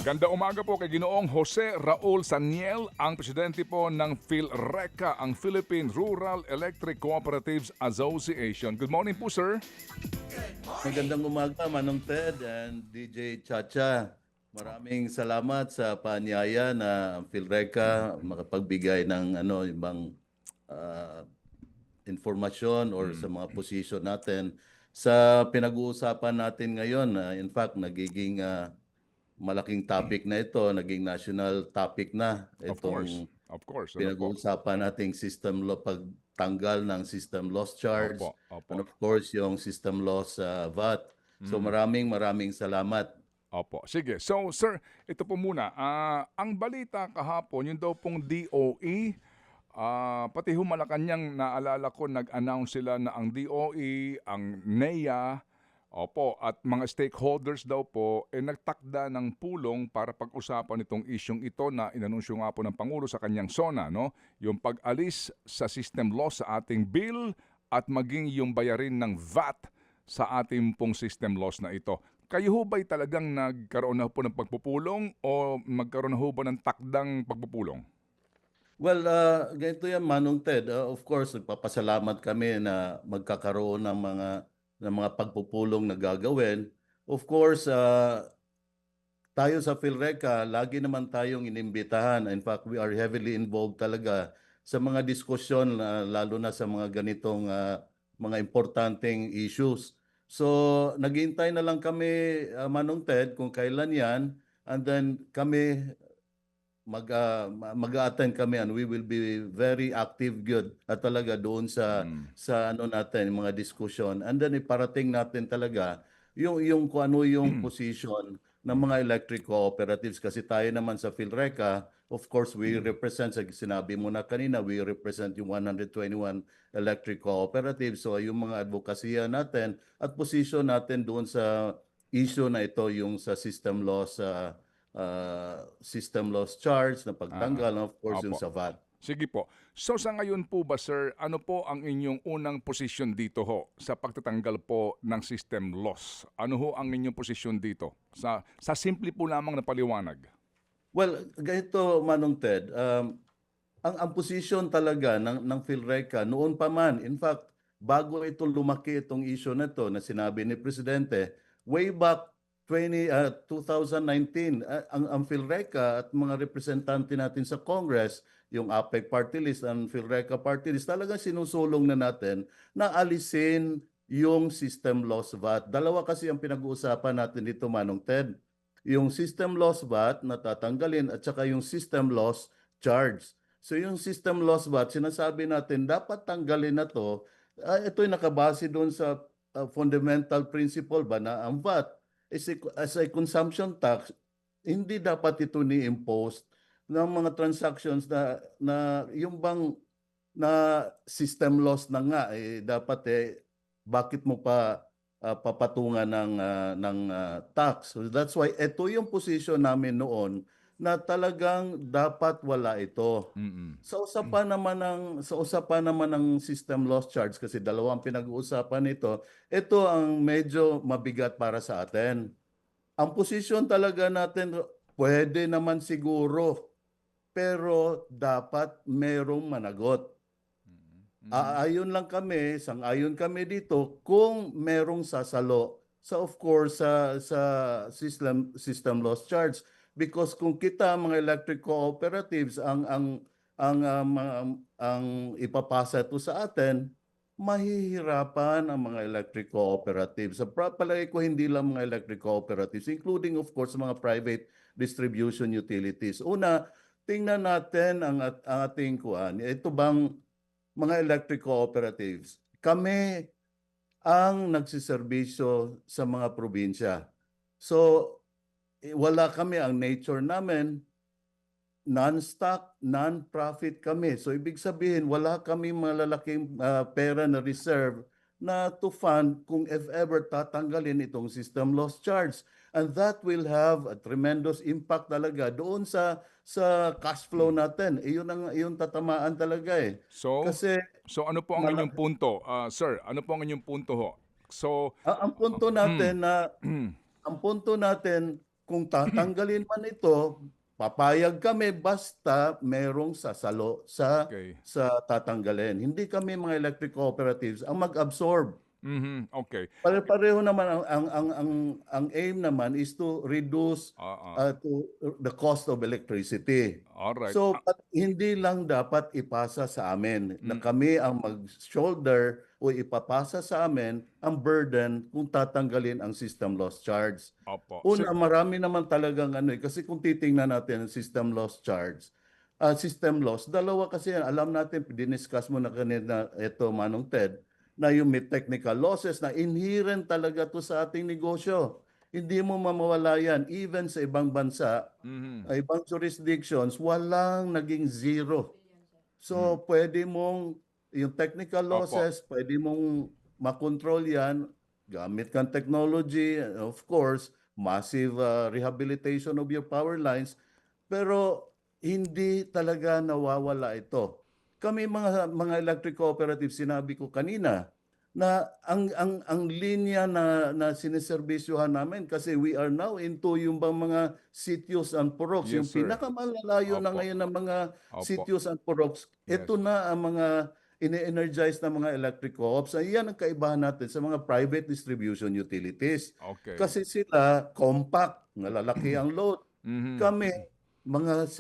Ganda umaga po kay Ginoong Jose Raul Saniel, ang presidente po ng PhilReca, ang Philippine Rural Electric Cooperatives Association. Good morning po, sir. Magandang umaga, Manong Ted and DJ Chacha. Maraming salamat sa paanyaya na ang PhilReca makapagbigay ng ibang ah, informasyon or sa mga posisyon natin sa pinag-uusapan natin ngayon. In fact, nagiging malaking topic na ito, naging national topic na Of course. itong Of course. Ano po? pinag-uusapan nating system law, pagtanggal ng system loss charge, Opo. Opo. and of course yung system loss VAT. So maraming salamat. Opo. Sige. So, sir, ito po muna. Ang balita kahapon, yung daw pong DOE, pati ho Malacanang, naalala ko, nag-announce sila na ang DOE, ang NEA, opo, at mga stakeholders daw po, nagtakda ng pulong para pag-usapan itong isyong ito na inanunsyo nga po ng Pangulo sa kanyang SONA, no? Yung pag-alis sa system loss sa ating bill at maging yung bayarin ng VAT sa ating pong system loss na ito. Kayo ho ba'y talagang nagkaroon na po ng pagpupulong o magkaroon na ho ba ng takdang pagpupulong? Well, ganito yan, Manong Ted. Of course, nagpapasalamat kami na magkakaroon ng mga pagpupulong na gagawin. Of course, tayo sa PhilReca, lagi naman tayong inimbitahan. In fact, we are heavily involved talaga sa mga diskusyon, lalo na sa mga ganitong mga importanteng issues. So, naghihintay na lang kami, Manong Ted, kung kailan yan. And then kami, mag-a-attend kami and we will be very active good at talaga doon sa ano natin yung mga diskusyon, and then iparating natin talaga yung kung ano yung position ng mga electric cooperatives, kasi tayo naman sa PhilReca, of course we represent, sa sinabi mo na kanina, we represent yung 121 electric cooperatives. So yung mga advokasya natin at position natin doon sa issue na ito, yung sa system loss charge na pagtanggal, and of course yung Opo. sa VAT. Sige po. So sa ngayon po ba, sir, ano po ang inyong unang posisyon dito ho sa pagtatanggal po ng system loss? Ano ho ang inyong posisyon dito? Sa simple po lamang na paliwanag. Well, ganito, Manong Ted, ang position talaga ng PhilReca noon pa man, in fact, bago ito lumaki itong issue na to na sinabi ni Presidente, way back 2019, ang PhilReca at mga representante natin sa Congress, yung APEC Party List and PhilReca Party List, talagang sinusulong na natin na alisin yung system loss VAT. Dalawa kasi ang pinag-uusapan natin dito, Manong Ted. Yung system loss VAT na tatanggalin at saka yung system loss charge. So yung system loss VAT, sinasabi natin dapat tanggalin na to. Ito'y nakabase doon sa fundamental principle ba na ang VAT as a consumption tax, hindi dapat ito ni-impose ng mga transactions na yung bang na system loss na nga, dapat bakit mo pa papatungan ng tax. So that's why ito yung position namin noon na talagang dapat wala ito. Sa usapan naman ng system loss charge, kasi dalawang pinag-uusapan nito, ito ang medyo mabigat para sa atin. Ang posisyon talaga natin, pwede naman siguro, pero dapat merong managot. Sang-ayon kami dito kung merong sasalo sa, of course, sa system loss charge, because kung kita mga electric cooperatives ang ipapasa ito sa atin, mahihirapan ang mga electric cooperatives. Sa palagay ko, hindi lang mga electric cooperatives, including of course mga private distribution utilities. Una, tingnan natin ang ating kuan. Ito bang mga electric cooperatives, kami ang nagsiservisyo sa mga probinsya. So, wala kami, ang nature namin, non-stock, non-profit kami. So, ibig sabihin, wala kami malalaking pera na reserve na to fund kung if ever tatanggalin itong system loss charge. And that will have a tremendous impact talaga doon sa cash flow natin. Iyon tatamaan talaga eh. So, Kasi so ano po ang inyong punto? Sir, ano po ang inyong punto ho? So, ang punto natin Kung tatanggalin man ito, papayag kami basta merong sasalo Okay. sa tatanggalin. Hindi kami mga electric cooperatives ang mag-absorb. Okay. Pare-pareho naman ang aim naman is to reduce Oo. to the cost of electricity. Alright. So hindi lang dapat ipasa sa amin na Mm, kami ang mag-shoulder o ipapasa sa amin ang burden kung tatanggalin ang system loss charge. opo. Una, marami naman talagang kasi kung titingnan natin ang system loss charge, system loss, dalawa kasi yan. Alam natin, diniscuss mo na kanina ito, Manong Ted, na yung may technical losses na inherent talaga to sa ating negosyo. Hindi mo mamawala yan. Even sa ibang bansa, Mhm. ibang jurisdictions, walang naging zero. Mm. So, pwede mong, yung technical Opo. losses, pwede mong makontrol yan gamit kang technology, and of course, massive rehabilitation of your power lines. Pero hindi talaga nawawala ito. Kami mga electric cooperatives, sinabi ko kanina, na ang linya na siniservisyohan namin kasi we are now into yung bang mga sitios and puroks, yung Yes, sir. pinakamalalayo na Opo. ngayon ng mga Opo. sitios and puroks, ito Yes. na ang mga ini-energize na mga electric co-ops. Yan ang kaibahan natin sa mga private distribution utilities. Okay. Kasi sila compact, malalaki ang load. Mhm. Kami, mga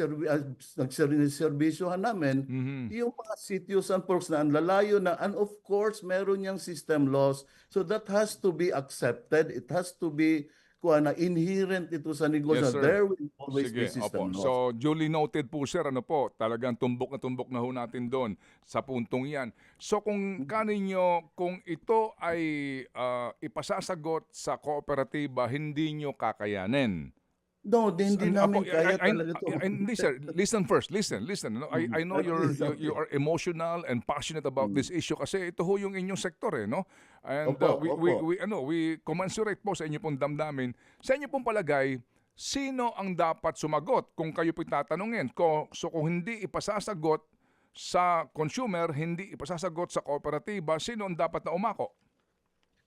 nagservisyohan namin, Mhm. yung mga sitios and porks na ang lalayo na, and of course, meron niyang system loss. So that has to be accepted. It has to be na inherent ito sa negosyo. Yes, sir. There will always be Sige, opo. system loss. So, duly noted po, sir. Ano po, talagang tumbok na ho natin doon sa puntong yan. So, kung kaninyo, kung ito ay ipasasagot sa kooperatiba, hindi nyo kakayanin. No, hindi namin kaya talaga ito. Hindi sir, listen first, listen. No? I know Please, you okay. are emotional and passionate about this issue kasi ito ho yung inyong sektor no? And Opo, opo. we commensurate po sa inyo pong damdamin. Sa inyo pong palagay, sino ang dapat sumagot kung kayo po tatanungin? So kung hindi ipasasagot sa consumer, hindi ipasasagot sa kooperatiba, sino ang dapat na umako?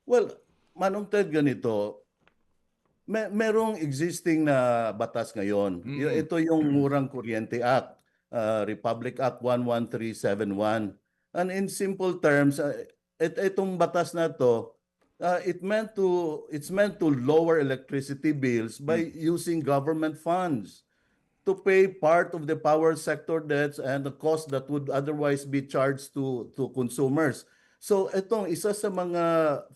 Well, Manong Ted, ganito, merong existing na batas ngayon. Mm. Ito yung Murang Kuryente Act, Republic Act 11371. And in simple terms, itong batas na to, it's meant to lower electricity bills by using government funds to pay part of the power sector debts and the cost that would otherwise be charged to consumers. So itong isa sa mga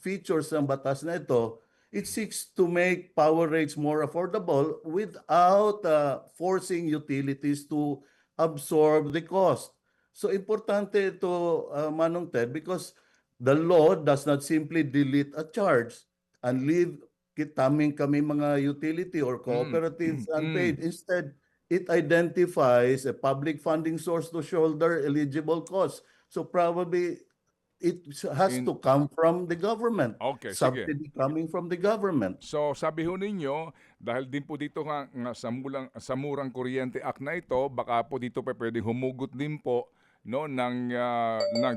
features ng batas na ito, it seeks to make power rates more affordable without forcing utilities to absorb the cost. So importante ito, Manong Ted, because the law does not simply delete a charge and leave kami mga utility or cooperatives Mm. unpaid. Instead, it identifies a public funding source to shoulder eligible costs. So probably it has In to come from the government. Okay, sige. Subsidy coming from the government. So sabi ho ninyo, dahil din po dito nga sa Murang Kuryente Act na ito, baka po dito pa pwedeng humugot din po no ng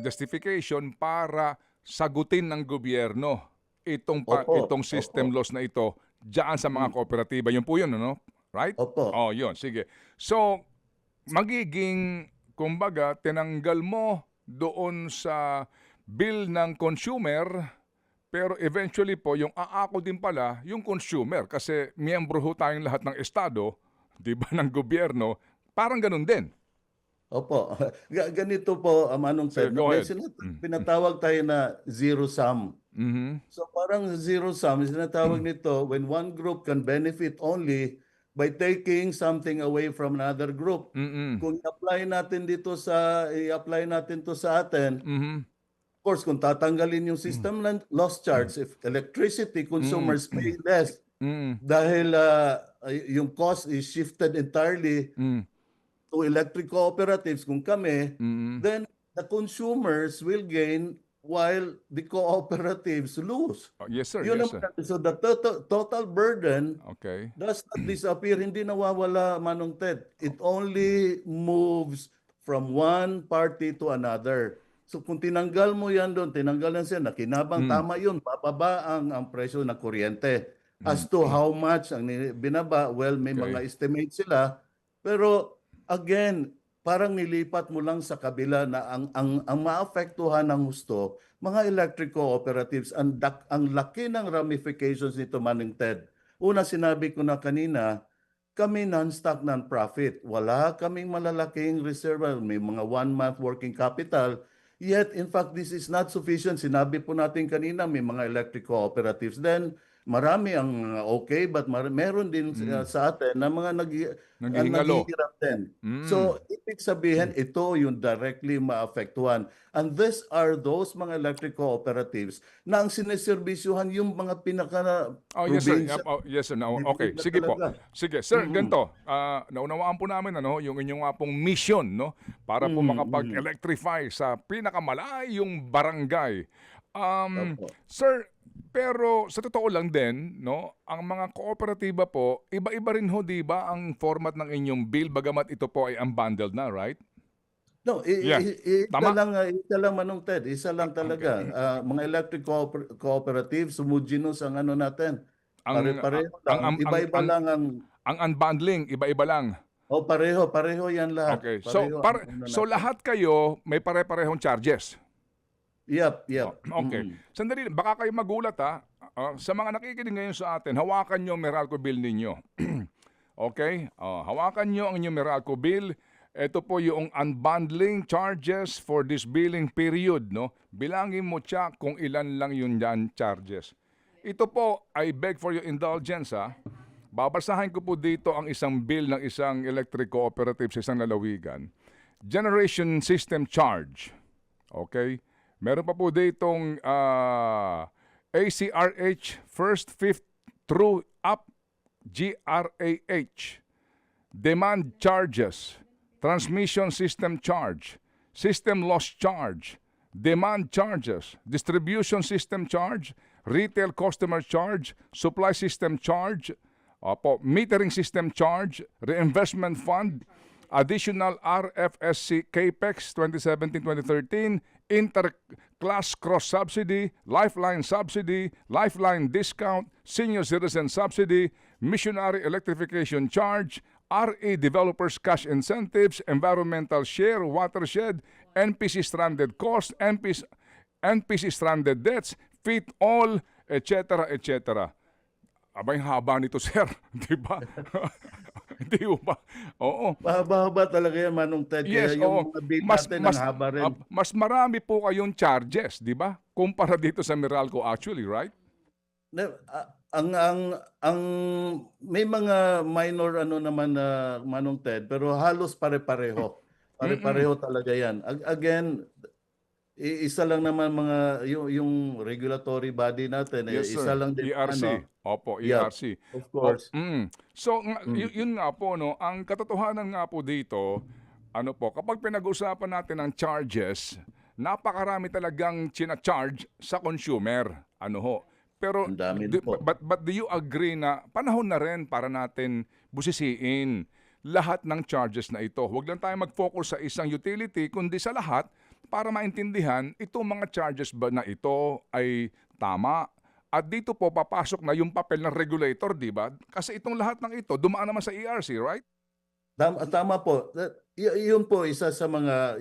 justification para sagutin ng gobyerno Opo, itong opo. system loss na ito diyan sa mga kooperatiba. Yun po yun, ano? Right? Opo. Oh, yun. Sige. So, magiging, kumbaga, tinanggal mo doon sa bill ng consumer, pero eventually po, yung aako din pala, yung consumer. Kasi miyembro ho tayong lahat ng estado, di ba, ng gobyerno, parang ganun din. Opo. Ganito po, Manong Sige, Ted. go May ahead. pinatawag tayo na zero sum. Mhm. So parang zero sum, sinatawag nito when one group can benefit only by taking something away from another group. Mm. Kung i-apply natin to sa atin, Mhm. of course, kung tatanggalin yung system loss charge, if electricity Mm. consumers pay less Mm. dahil yung cost is shifted entirely Mm. to electric cooperatives, kung kami, Mm. then the consumers will gain while the cooperatives lose. Oh, yes sir, Yun yes naman. sir. So the total burden Okay. does not disappear, hindi nawawala, Manong Ted. It only moves from one party to another. So kung tinanggal mo yan doon, tinanggal yan siya, nakinabang, Mm. tama yun, bababa ang presyo ng kuryente. As to how much ang binaba, well, may Okay. mga estimate sila. Pero again, parang nilipat mo lang sa kabila na ang maapektuhan ng husto, mga electric cooperatives, ang laki ng ramifications nito, Manning Ted. Una, sinabi ko na kanina, kami non-stock non-profit. Wala kaming malalaking reserve. May mga 1 month working capital. Yet, in fact, this is not sufficient. Sinabi po natin kanina, may mga electric cooperatives. Then, marami ang okay, but meron din sa atin na mga Naghihingalo. naghihirap din. Mm. So, ibig sabihin, ito yung directly maapektuhan. And these are those mga electric cooperatives na ang sineservisyohan yung mga pinaka Oh, yes sir. probinsya. Yes sir. No, okay. Na Sige po. talaga. Sige, sir, ganito. Naunawaan po namin yung inyong nga pong mission, no, para po makapag-electrify sa pinakamalayong barangay. Opo. Sir, pero sa totoo lang din, no, ang mga kooperatiba po, iba-iba rin ho, 'di ba, ang format ng inyong bill bagamat ito po ay unbundled na, right? No, Yeah. isa Tama? lang Manong Ted, isa lang talaga. Mga electric cooperatives, homogeneous ang ano natin. Ang Pare-pareho ang lang. Iba-iba lang ang unbundling, iba-iba lang. pareho yan lahat. Okay. Pareho ang ano So natin. lahat kayo may pare-parehong charges. Yep. Okay. Sandali, baka kayo magulat ha. Sa mga nakikinig ngayon sa atin, hawakan nyo ang Meralco bill ninyo. Okay? Hawakan nyo ang inyong Meralco bill. Ito po yung unbundling charges for this billing period, no? Bilangin mo siya kung ilan lang yun dyan charges. Ito po, I beg for your indulgence, ha? Babasahin ko po dito ang isang bill ng isang electric cooperative sa isang lalawigan. Generation system charge. Okay? Meron pa po ditong ACRH first, fifth, through up GRAH. Demand charges. Transmission system charge, system loss charge, demand charges, distribution system charge, retail customer charge, supply system charge, metering system charge, reinvestment fund, additional RFSC CAPEX 2017-2013, inter-class cross-subsidy, lifeline discount, senior citizen subsidy, missionary electrification charge, RA Developers Cash Incentives, Environmental Share, Watershed, NPC Stranded Costs, NPC Stranded Debts, Fit All, etc. etc. Abay, haba nito, sir. Di ba? Di ba? Oo. Mahaba-haba talaga yan, Manong Ted. Yes, Kaya yung oo. mga bill natin ang haba rin. Mas marami po kayong charges, di ba? Kumpara dito sa Meralco actually, right? Ang may mga minor ano naman na Manong Ted, pero halos pare-pareho. Pare-pareho talaga yan. Again, isa lang naman mga yung regulatory body natin, Yes, isa sir. lang din ERC. Opo, Yeah, ERC. of course. So, yun nga po, no, ang katotohanan nga po dito, ano po, kapag pinag-usapan natin ang charges, napakarami talagang china-charge sa consumer. Ano ho? Pero, Ang dami po. but do you agree na panahon na rin para natin busisiin lahat ng charges na ito? Huwag lang tayo mag-focus sa isang utility, kundi sa lahat para maintindihan itong mga charges ba na ito ay tama. At dito po papasok na yung papel ng regulator, di ba? Kasi itong lahat ng ito, dumaan naman sa ERC, right? Tama po. Yun po isa sa mga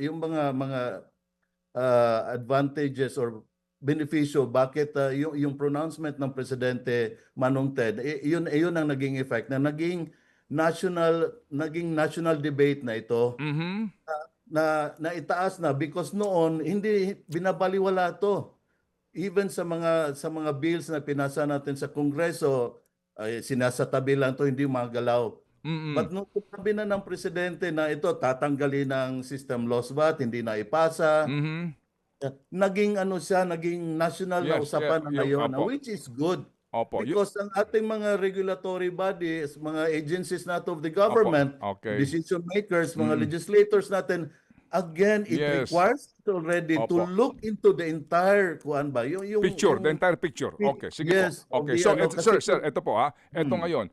advantages or benepisyo bakit yung pronouncement ng presidente Manong Ted yun ang naging effect na naging national debate na ito na itaas na because noon hindi binabaliwala to. Even sa mga bills na pinasa natin sa Kongreso, ay sinasatabi lang to, hindi magalaw. But nung sabi na ng presidente na ito tatanggalin ng system loss VAT, hindi na ipasa. Naging naging national na Yes, usapan na ngayon, opo. which is good. Opo. Because ang ating mga regulatory bodies, mga agencies natin of the government, Okay. decision makers, mga legislators natin, again, it Yes. requires already to Opo. look into the entire kuan ba? Yung Picture, the entire picture. Okay, sige Yes, po. Okay, of the so ano, sir, ito po ha. Ito ngayon.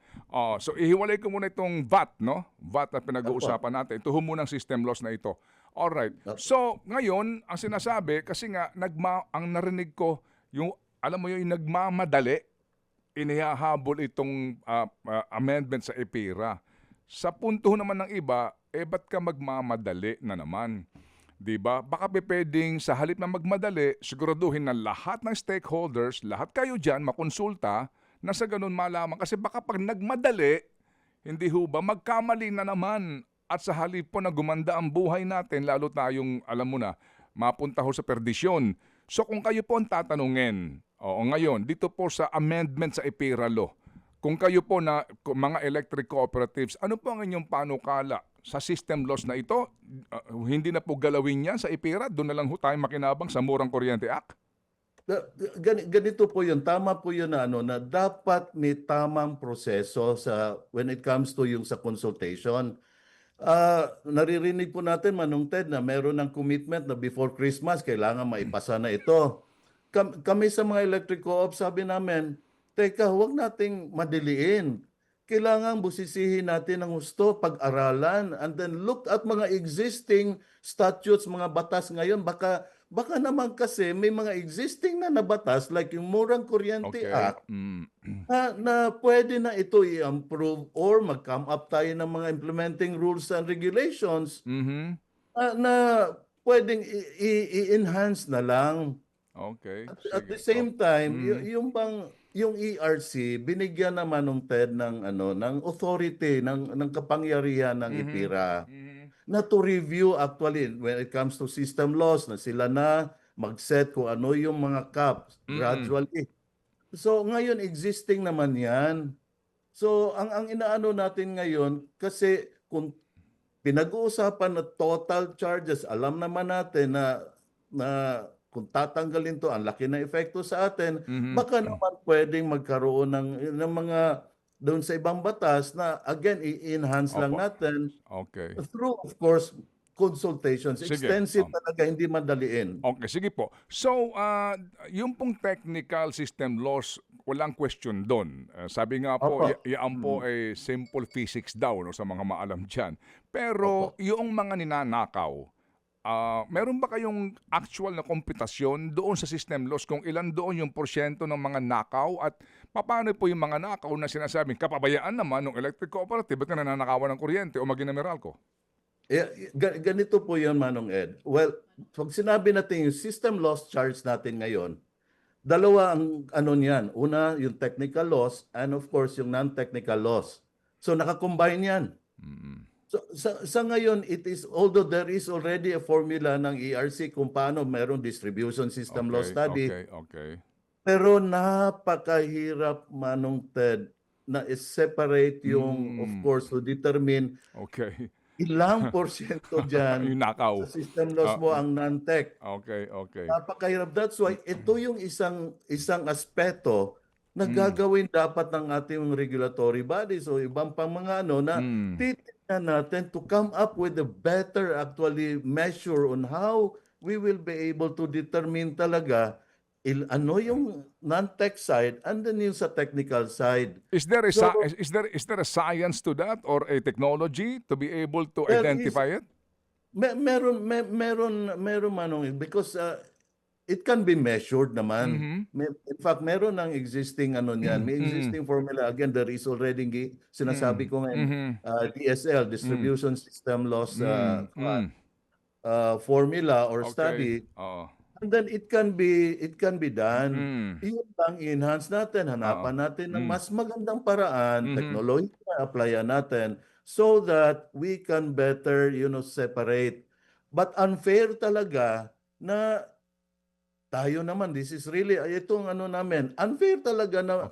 So ihiwalay ko muna itong VAT, no? VAT na pinag-uusapan natin. Ito ho muna ang system loss na ito. All right. So ngayon, ang sinasabi kasi nga ang narinig ko yung alam mo yung nagmamadali inihahabol itong amendment sa EPIRA. Sa punto naman ng iba, ba't ka magmamadali na naman? 'Di ba? Baka pwedeng sa halip na magmadali, siguraduhin na lahat ng stakeholders, lahat kayo diyan makonsulta na sa ganun malaman. Kasi baka pag nagmadali, hindi ho ba, magkamali na naman. At sa halip po na gumanda ang buhay natin, lalo tayong, alam mo na, mapunta ho sa perdisyon. So kung kayo po ang tatanungin, ngayon, dito po sa amendment sa EPIRA law, kung kayo po na mga electric cooperatives, ano po ang inyong panukala sa system loss na ito? Hindi na po galawin yan sa EPIRA? Doon na lang ho tayo makinabang sa Murang Kuryente Act? Ganito po yun. Tama po yun na, na dapat may tamang proseso when it comes to yung sa consultation. Naririnig po natin, Manong Ted, na meron ng commitment na before Christmas, kailangan maipasa na ito. Kami sa mga electric co-op, sabi namin, teka, huwag nating madiliin. Kailangan busisihin natin ang gusto, pag-aralan, and then look at mga existing statutes, mga batas ngayon. Baka naman kasi may mga existing na batas like yung Murang Kuryente Act na pwede na ito i-improve or mag-come up tayo ng mga implementing rules and regulations na pwedeng i-enhance na lang. Okay. At the same time, yung ERC binigyan naman ng TED ng authority ng kapangyarihan ng EPIRA na to review actually when it comes to system laws na sila na mag-set kung ano yung mga caps gradually. So ngayon existing naman 'yan. So ang inaano natin ngayon kasi kung pinag-uusapan na total charges, alam naman natin na kung tatanggalin to, ang laki na epekto sa atin, baka naman pwedeng magkaroon ng mga doon sa ibang batas na again i-enhance lang natin through of course consultations. Sige. Extensive talaga, hindi madaliin. Okay, sige po. So, yung pong technical system laws, walang question doon. Sabi nga po, yan po ay simple physics daw no, sa mga maalam dyan. Pero yung mga ninanakaw, meron ba kayong actual na komputasyon doon sa system loss kung ilan doon yung porsyento ng mga nakaw at paano po yung mga nakaw na sinasabing kapabayaan naman ng electric cooperative at nananakawan ng kuryente o maging Meralco? Ganito po yun, Manong Ed. Well, pag sinabi natin yung system loss charge natin ngayon, dalawa ang ano niyan. Una, yung technical loss and of course yung non-technical loss. So nakakombine yan. So, sa ngayon, although there is already a formula ng ERC kung paano mayroong distribution system loss study, pero napakahirap, Manong Ted, na separate yung, of course, to determine ilang porsyento dyan yung nakaw sa system loss mo ang non-tech. Napakahirap. That's why ito yung isang aspeto na gagawin dapat ng ating regulatory bodies o ibang pang mga na titignan natin to come up with a better actually measure on how we will be able to determine talaga ano yung non-tech side and then yung sa technical side. Is there a science to that or a technology to be able to identify it? Meron Manong, because it can be measured naman. In fact, meron ng existing may existing formula. Again, there is already sinasabi ko ngayon, DSL, Distribution System Loss formula or study. And then it can be done. Iyon lang i-enhance natin, hanapan natin ng mas magandang paraan, technology na applyan natin so that we can better, separate. But unfair talaga na tayo naman, this is really, itong namin, unfair talaga na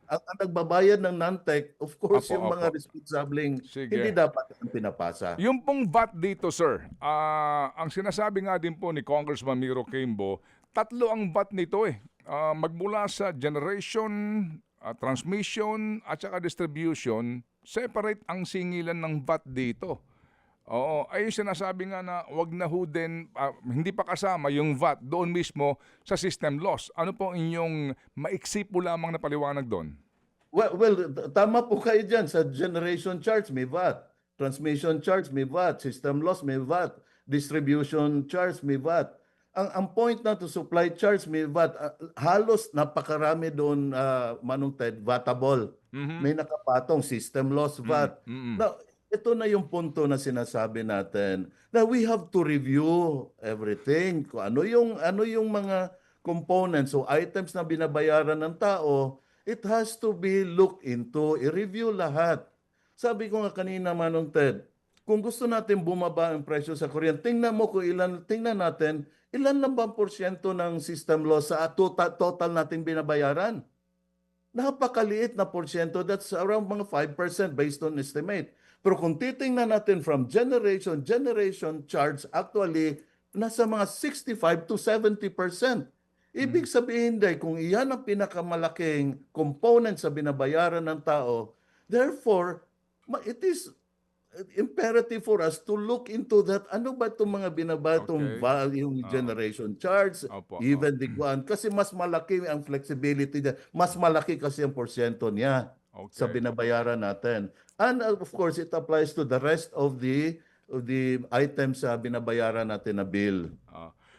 ang nagbabayad ng non-tech, of course, yung mga responsabling hindi dapat ang pinapasa. Yung pong VAT dito, sir, ang sinasabi nga din po ni Congressman Miro Quimbo, tatlo ang VAT nito magmula sa generation, transmission, at saka distribution, separate ang singilan ng VAT dito. Oo, ay sinasabi nga na wag na ho din, hindi pa kasama yung VAT doon mismo sa system loss. Ano po inyong maiksi po lamang na paliwanag doon? Well, tama po kayo dyan. Sa generation charge may VAT. Transmission charge may VAT. System loss may VAT. Distribution charge may VAT. ang point na to supply charge may VAT, halos napakarami doon, Manong Ted, vatable. Mhm. May nakapatong system loss VAT. Mm. Now, ito na yung punto na sinasabi natin na we have to review everything. Kung ano yung mga components o items na binabayaran ng tao, it has to be looked into, i-review lahat. Sabi ko nga kanina, Manong Ted, kung gusto natin bumaba ang presyo sa kuryente, tingnan natin ilan lang ba ang porsyento ng system loss sa total nating binabayaran? Napakaliit na porsyento. That's around mga 5% based on estimate. Pero kung titingnan natin from generation charge, actually, nasa mga 65 to 70%. Ibig sabihin dahil kung iyan ang pinakamalaking component sa binabayaran ng tao, therefore, it is imperative for us to look into that. Ano ba itong mga binabatong Okay. value generation charge, Opo. even the one, kasi mas malaki ang flexibility niya, mas malaki kasi ang porsyento niya sa Okay. binabayaran natin. And of course, it applies to the rest of the items sa binabayaran natin na bill.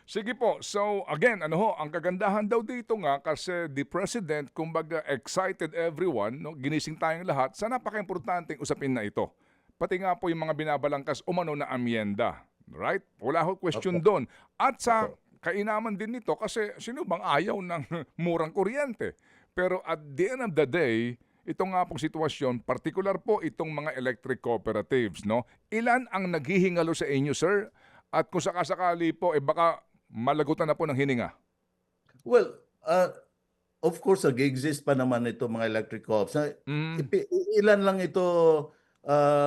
Sige po. So again, ano ho, ang kagandahan daw dito nga kasi the President, kumbaga excited everyone, no, ginising tayong lahat sa napaka-importanteng usapin na ito. Pati nga po yung mga binabalangkas umano na amyenda. Right? Wala ho question Opo. doon. At sa Opo. kainaman din nito kasi sino bang ayaw ng murang kuryente? Pero at the end of the day, ito nga pong sitwasyon, particular po itong mga electric cooperatives, no? Ilan ang naghihingalo sa inyo, sir? At kung sakasakali po, baka malagutan na po ng hininga. Well, of course, nag-exist pa naman ito mga electric co-ops. Mm, Ilan lang ito,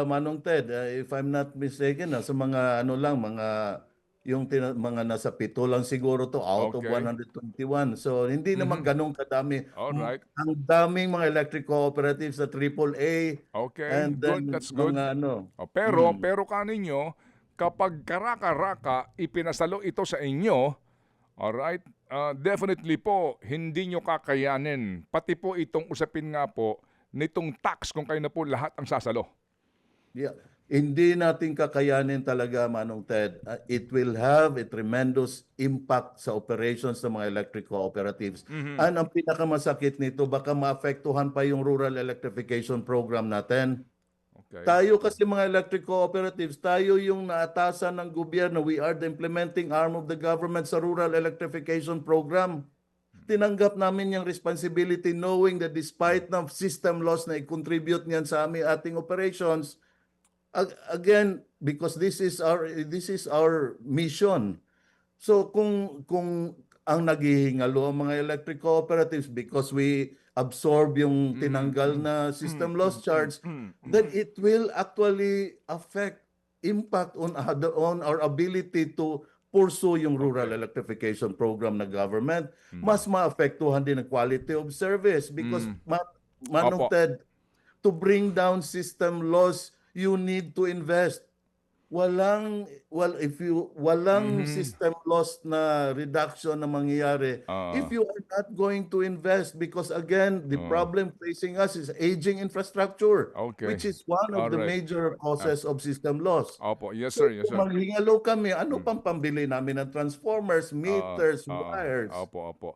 Manong Ted, if I'm not mistaken, sa mga ano lang, mga nasa 7 lang siguro to out of okay. 121. So hindi naman ganun kadami. All right. Ang daming mga electric cooperatives sa AAA Okay, and good. then That's good. mga ano. Pero kaninyo, kapag karaka-raka ipinasalo ito sa inyo, alright, definitely po, hindi nyo kakayanin. Pati po itong usapin nga po, nitong tax kung kayo na po lahat ang sasalo. Yeah. Hindi natin kakayanin talaga, Manong Ted. It will have a tremendous impact sa operations ng mga electric cooperatives. And ang pinakamasakit nito, baka maapektuhan pa yung rural electrification program natin. Okay. Tayo kasi mga electric cooperatives, tayo yung naatasan ng gobyerno. We are the implementing arm of the government sa rural electrification program. Tinanggap namin yung responsibility knowing that despite ng system loss na i-contribute niyan sa ating operations, again, because this is our mission. So kung ang naghihingalo ang mga electric cooperatives because we absorb yung tinanggal na system loss charge, then it will actually impact on our ability to pursue yung rural electrification program na government. Mas maapektuhan din ang quality of service because Manong Opo. Ted, to bring down system loss, you need to invest. Walang system loss na reduction na mangyayari if you are not going to invest, because again, the problem facing us is aging infrastructure, Okay. which is one of the Alright. major causes of system loss. Opo, yes So, sir, yes kung sir. maghingalo kami, ano pang pambili namin ng transformers, meters, wires? Opo.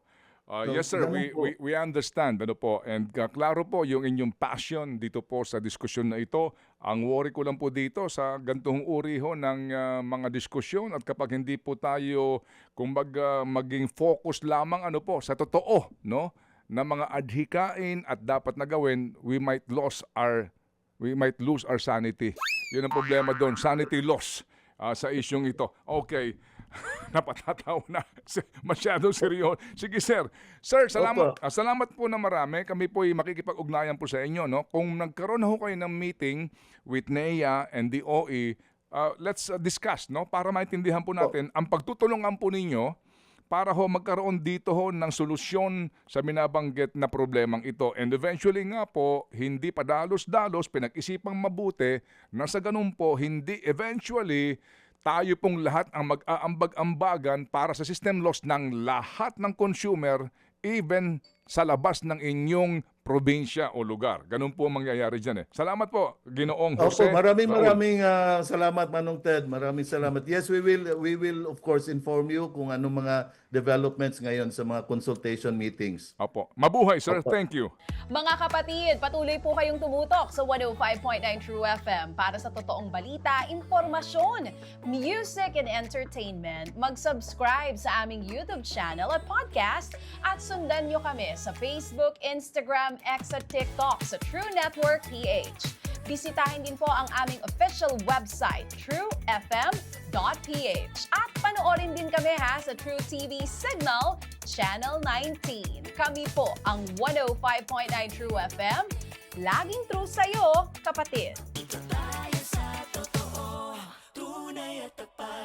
So, Yes sir, ganun po. we understand, ano po, and klaro po yung inyong passion dito po sa diskusyon na ito. Ang worry ko lang po dito sa gantong uri ho ng mga diskusyon, at kapag hindi po tayo kumbaga maging focus lamang ano po sa totoo, no, na mga adhikain at dapat na gawin, we might lose our sanity. Yun ang problema doon, sanity loss sa isyong ito. Okay. Napatataw na. Masyadong seryoso. Sige sir. Sir, salamat. Opo. Salamat po na marami. Kami po ay makikipag-ugnayan po sa inyo. No? Kung nagkaroon na ho kayo ng meeting with NEA and the OE, let's discuss, no? Para maintindihan po natin ang pagtutulungan po ninyo para ho magkaroon dito ho ng solusyon sa binabanggit na problemang ito. And eventually nga po, hindi pa dalos-dalos, pinag-isipang mabuti na sa ganun po, hindi eventually tayo pong lahat ang mag-aambag-ambagan para sa system loss ng lahat ng consumer, even sa labas ng inyong probinsya o lugar. Ganun po ang mangyayari dyan eh. Salamat po, Ginoong Opo, Jose Raul. maraming salamat Manong Ted. Maraming salamat. Yes, we will of course inform you kung anong mga developments ngayon sa mga consultation meetings. Opo. Mabuhay, sir. Opo. Thank you. Mga kapatid, patuloy po kayong tumutok sa 105.9 True FM para sa totoong balita, impormasyon, music and entertainment. Mag-subscribe sa aming YouTube channel at podcast at sundan nyo kami sa Facebook, Instagram, X at TikTok sa True Network PH. Bisitahin din po ang aming official website, truefm.ph. At panoorin din kami sa True TV Signal, Channel 19. Kami po ang 105.9 True FM. Laging true sa'yo, kapatid. Tayo sa totoo, tunay at tapat.